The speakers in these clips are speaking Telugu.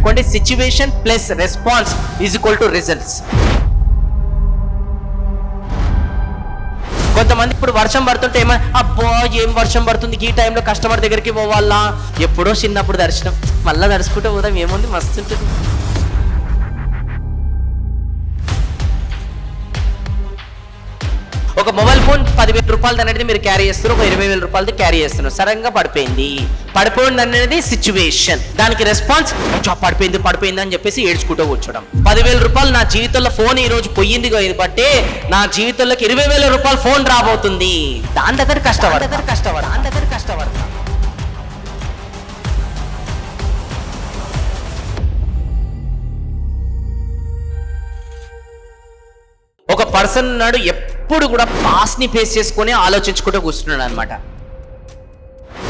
గుర్తుపెట్టుకోండి, situation plus response is equal to results. కొంతమంది ఇప్పుడు వర్షం పడుతుంటే అబ్బో ఏం వర్షం పడుతుంది, ఈ టైంలో కస్టమర్ దగ్గరికి పోవాలా, ఎప్పుడో చిన్నప్పుడు దర్శనం, మళ్ళీ దర్శకుంటే పోదాం, ఏముంది మస్తు ఉంటుంది. ఒక మొబైల్ ఫోన్ 10,000 రూపాయలది అనేది మీరు క్యారీ చేస్తున్నారు, ఒక 20,000 రూపాయలది క్యారీ చేస్తున్నారు, సడన్గా పడిపోయింది అనేది సిచ్యువేషన్. దానికి రెస్పాన్స్ పడిపోయింది అని చెప్పేసి ఏడ్చుకుంటూ కూర్చోడం. 10,000 రూపాయలు నా జీవితంలో ఫోన్ ఈ రోజు పోయింది బట్టే నా జీవితంలోకి 20,000 రూపాయల ఫోన్ రాబోతుంది, దాని దగ్గర కష్టపడ. ఒక పర్సన్ ఉన్నాడు, ఎప్పుడు కూడా పాస్ట్ని ఫేస్ చేసుకొని ఆలోచించుకుంటూ కూర్చున్నాడు అనమాట.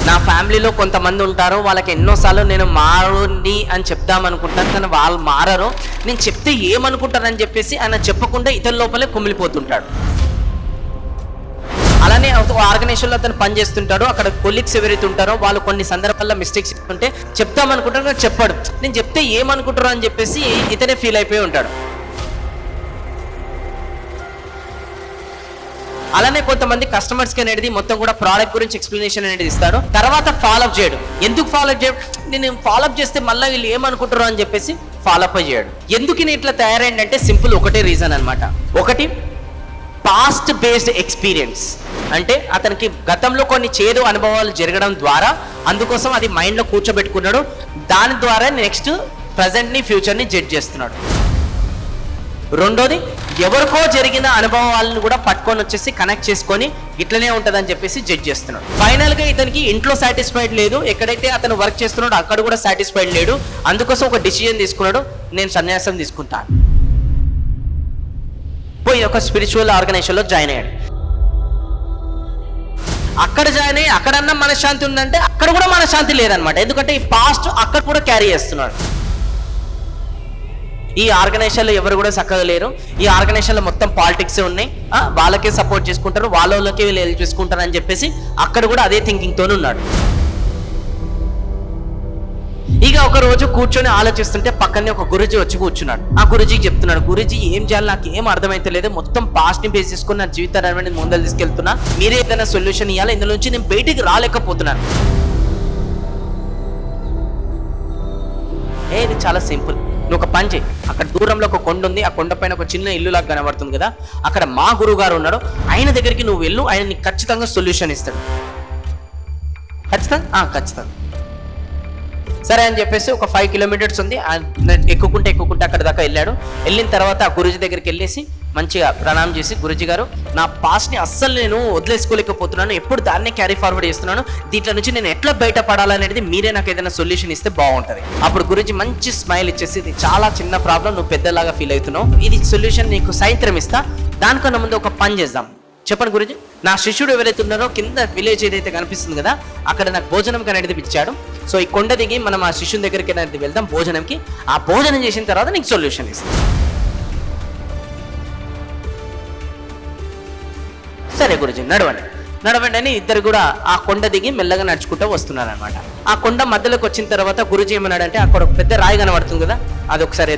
నా ఫ్యామిలీలో కొంతమంది ఉంటారు, వాళ్ళకి ఎన్నోసార్లు నేను మారండి అని చెప్దాం అనుకుంటాను, కానీ వాళ్ళు మారరు. నేను చెప్తే ఏమనుకుంటారని చెప్పేసి ఆయన చెప్పకుండా ఇతని లోపలే కుమిలిపోతుంటాడు. అలానే ఆర్గనైజేషన్లో అతను పని చేస్తుంటాడు, అక్కడ కొలీగ్స్ ఎవరైతే ఉంటారో వాళ్ళు కొన్ని సందర్భాల్లో మిస్టేక్స్ ఉంటే చెప్తామనుకుంటారు కానీ చెప్పాడు. నేను చెప్తే ఏమనుకుంటారో అని చెప్పేసి ఇతనే ఫీల్ అయిపోయి ఉంటాడు. అలానే కొంతమంది కస్టమర్స్కి అనేది మొత్తం కూడా ప్రోడక్ట్ గురించి ఎక్స్ప్లెనేషన్ అనేది ఇస్తాడు, తర్వాత ఫాలోఅప్ చేయడు. ఎందుకు ఫాలోఅప్ చేయడు, నేను ఫాలోఅప్ చేస్తే మళ్ళీ వీళ్ళు ఏమనుకుంటారు అని చెప్పేసి ఫాలోఅప్ చేయడు. ఎందుకు నేను ఇట్లా తయారైందంటే సింపుల్ ఒకటే రీజన్ అనమాట. ఒకటి పాస్ట్ బేస్డ్ ఎక్స్పీరియన్స్, అంటే అతనికి గతంలో కొన్ని చేదు అనుభవాలు జరగడం ద్వారా అందుకోసం అది మైండ్లో కూర్చోబెట్టుకున్నాడు, దాని ద్వారా నెక్స్ట్ ప్రజెంట్ని ఫ్యూచర్ని జడ్జ్ చేస్తున్నాడు. రెండోది ఎవరికో జరిగిన అనుభవాలను కూడా పట్టుకొని వచ్చేసి కనెక్ట్ చేసుకొని ఇట్లనే ఉంటుందని చెప్పేసి జడ్జ్ చేస్తున్నాడు. ఫైనల్గా ఇతనికి ఇంట్లో సాటిస్ఫైడ్ లేదు, ఎక్కడైతే అతను వర్క్ చేస్తున్నాడో అక్కడ కూడా సాటిస్ఫైడ్ లేడు, అందుకోసం ఒక డిసిజన్ తీసుకున్నాడు, నేను సన్యాసం తీసుకుంటాను. పోయి ఒక స్పిరిచువల్ ఆర్గనైజేషన్లో జాయిన్ అయ్యాడు. అక్కడ జాయిన్ అయ్యి అక్కడన్నా మనశ్శాంతి ఉందంటే అక్కడ కూడా మనశ్శాంతి లేదనమాట. ఎందుకంటే ఈ పాస్ట్ అక్కడ కూడా క్యారీ చేస్తున్నాడు. ఈ ఆర్గనైజేషన్లో ఎవరు కూడా చక్కగా లేరు, ఈ ఆర్గనైజేషన్లో మొత్తం పాలిటిక్స్ ఉన్నాయి, వాళ్ళకే సపోర్ట్ చేసుకుంటారు, వాళ్ళకే వీళ్ళు హెల్ప్ చేసుకుంటారు అని చెప్పేసి అక్కడ కూడా అదే థింకింగ్తో ఉన్నాడు. ఇక ఒక రోజు కూర్చొని ఆలోచిస్తుంటే పక్కనే ఒక గురుజీ వచ్చి కూర్చున్నాడు. ఆ గురుజీకి చెప్తున్నాడు, గురుజీ ఏం చేయాలి నాకు ఏం అర్థమైతే లేదు, మొత్తం పాస్ట్ని బేస్ చేసుకుని నా జీవితాన్ని ముందలు తీసుకెళ్తున్నా, మీరే ఏదైనా సొల్యూషన్ ఇవ్వాలి, ఇందులో నుంచి నేను బయటికి రాలేకపోతున్నాను. ఇది చాలా సింపుల్, నువ్వు ఒక పని చేయి, అక్కడ దూరంలో ఒక కొండ ఉంది, ఆ కొండ పైన ఒక చిన్న ఇల్లు లాగా కనబడుతుంది కదా, అక్కడ మా గురువు గారు ఉన్నాడు, ఆయన దగ్గరికి నువ్వు వెళ్ళు, ఆయన నీకు ఖచ్చితంగా సొల్యూషన్ ఇస్తాడు. ఖచ్చితంగా సరే అని చెప్పేసి ఒక 5 కిలోమీటర్స్ ఉంది, ఎక్కుకుంటే అక్కడ దాకా వెళ్ళాడు. వెళ్ళిన తర్వాత ఆ గురుజీ దగ్గరికి వెళ్ళేసి మంచిగా ప్రణామం చేసి, గురుజీ గారు నా పాస్ట్ని అస్సలు నేను వదిలేసుకోలేకపోతున్నాను, ఎప్పుడు దాన్నే క్యారీ ఫార్వర్డ్ చేస్తున్నాను, దీంట్లో నుంచి నేను ఎట్లా బయటపడాలనేది మీరే నాకు ఏదైనా సొల్యూషన్ ఇస్తే బాగుంటుంది. అప్పుడు గురుజీ మంచి స్మైల్ ఇచ్చేసి, ఇది చాలా చిన్న ప్రాబ్లం, నువ్వు పెద్దలాగా ఫీల్ అవుతున్నావు, ఇది సొల్యూషన్ నీకు సాయంత్రం ఇస్తా, దానికన్నా ముందు ఒక పని చేద్దాం. చెప్పండి గురుజీ, నా శిష్యుడు ఎవరైతే ఉన్నారో కింద విలేజ్ ఏదైతే కనిపిస్తుంది కదా అక్కడ నాకు భోజనం అనేది ఇచ్చాడు, సో ఈ కొండ దిగి మనం ఆ శిష్యుని దగ్గరికి అనేది వెళ్దాం భోజనంకి, ఆ భోజనం చేసిన తర్వాత నీకు సొల్యూషన్ ఇస్తాం. సరే గురుజీ నడవండి అని ఇద్దరు కూడా ఆ కొండ దిగి మెల్లగా నడుచుకుంటూ వస్తున్నారు అనమాట. ఆ కొండ మధ్యలోకి వచ్చిన తర్వాత గురుజీ ఏమన్నాడంటే, అక్కడ ఒక పెద్ద రాయి కనబడుతుంది కదా, అది ఒకసారి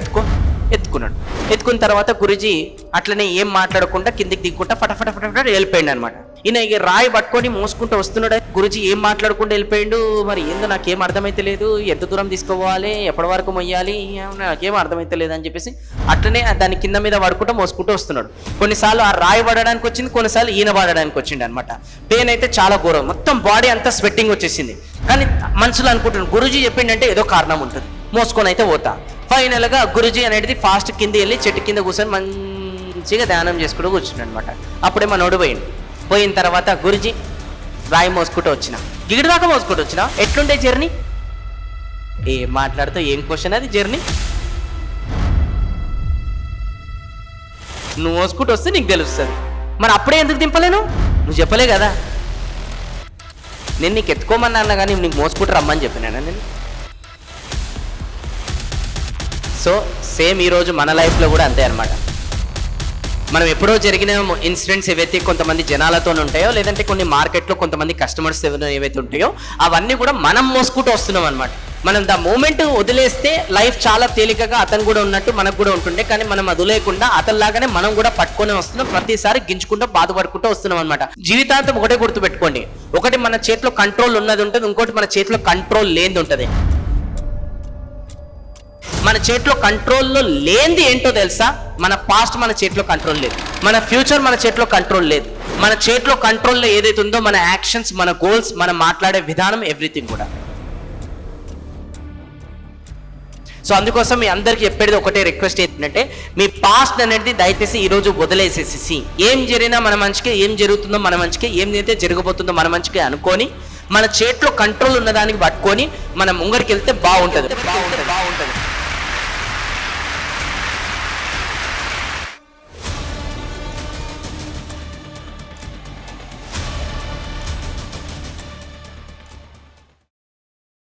ఎత్తుకున్నాడు. ఎత్తుకున్న తర్వాత గురుజీ అట్లనే ఏం మాట్లాడకుండా కిందికి దిగుకుంటా ఫటఫట వెళ్ళిపోయింది అనమాట. ఈయన ఇక రాయి పట్టుకొని మోసుకుంటూ వస్తున్నాడు. గురుజీ ఏం మాట్లాడకుండా వెళ్ళిపోయిండు, మరి ఏందో నాకేం అర్థమైతే లేదు, ఎంత దూరం తీసుకోవాలి, ఎప్పటి వరకు మొయ్యాలి, నాకేం అర్థమైతే లేదు అని చెప్పేసి అట్లనే దాని కింద మీద పడుకుంటూ మోసుకుంటూ వస్తున్నాడు. కొన్నిసార్లు ఆ రాయి పడడానికి వచ్చింది, కొన్నిసార్లు ఈయన పడడానికి వచ్చింది అనమాట. పెయిన్ అయితే చాలా ఘోరం, మొత్తం బాడీ అంతా స్వెట్టింగ్ వచ్చేసింది. కానీ మనసులో అనుకుంటున్నాను, గురుజీ చెప్పిండంటే ఏదో కారణం ఉంటుంది, మోసుకొని అయితే పోతా. ఫైనల్గా గురుజీ అనేది ఫాస్ట్ కింద వెళ్ళి చెట్టు కింద కూర్చొని మంచిగా ధ్యానం చేసుకుంటూ కూర్చున్నాడు అనమాట. అప్పుడే మనోడు పోయిన తర్వాత గురుజీ రాయి మోసుకుంటూ వచ్చిన, గిగిడి దాకా మోసుకుంటూ వచ్చిన, ఎట్లుండే జర్నీ, ఏం మాట్లాడుతూ ఏం క్వశ్చన్ అది జర్నీ, నువ్వు మోసుకుంటూ వస్తే నీకు తెలుస్తుంది, మరి అప్పుడే ఎందుకు దింపలేను, నువ్వు చెప్పలే కదా, నేను నీకు ఎత్తుకోమన్నా అన్నా కానీ నీకు మోసుకుంటూ రమ్మని చెప్పినాను నేను. సో సేమ్ ఈరోజు మన లైఫ్లో కూడా అంతే అనమాట. మనం ఎప్పుడో జరిగిన ఇన్సిడెంట్స్ ఏవైతే కొంతమంది జనాలతో ఉంటాయో, లేదంటే కొన్ని మార్కెట్లో కొంతమంది కస్టమర్స్ ఏవైతే ఉంటాయో, అవన్నీ కూడా మనం మోసుకుంటూ వస్తున్నాం అనమాట. మనం ద మూమెంట్ వదిలేస్తే లైఫ్ చాలా తేలికగా అతను కూడా ఉన్నట్టు మనకు కూడా ఉంటుండే. కానీ మనం వదిలేకుండా అతనిలాగానే మనం కూడా పట్టుకొని వస్తున్నాం, ప్రతిసారి గింజుకుంటూ బాధపడుకుంటూ వస్తున్నాం అనమాట. జీవితాంతం ఒకటే గుర్తుపెట్టుకోండి, ఒకటి మన చేతిలో కంట్రోల్ ఉన్నది ఉంటుంది, ఇంకోటి మన చేతిలో కంట్రోల్ లేనిది ఉంటుంది. మన చేతిలో కంట్రోల్లో లేనిది ఏంటో తెలుసా? మన పాస్ట్ మన చేతిలో కంట్రోల్ లేదు, మన ఫ్యూచర్ మన చేతిలో కంట్రోల్ లేదు. మన చేతిలో కంట్రోల్లో ఏదైతే ఉందో మన యాక్షన్స్, మన గోల్స్, మనం మాట్లాడే విధానం, ఎవ్రీథింగ్ కూడా. సో అందుకోసం మీ అందరికి చెప్పేది ఒకటే రిక్వెస్ట్ ఏంటంటే, మీ పాస్ట్ అనేది దయచేసి ఈరోజు వదిలేసేసి, ఏం జరిగినా మన మంచికే, ఏం జరుగుతుందో మన మంచికే, ఏమైతే జరగబోతుందో మన మంచికే అనుకొని మన చేతిలో కంట్రోల్ ఉన్నదానికి పట్టుకొని మనం ముంగడికి వెళ్తే బాగుంటుంది.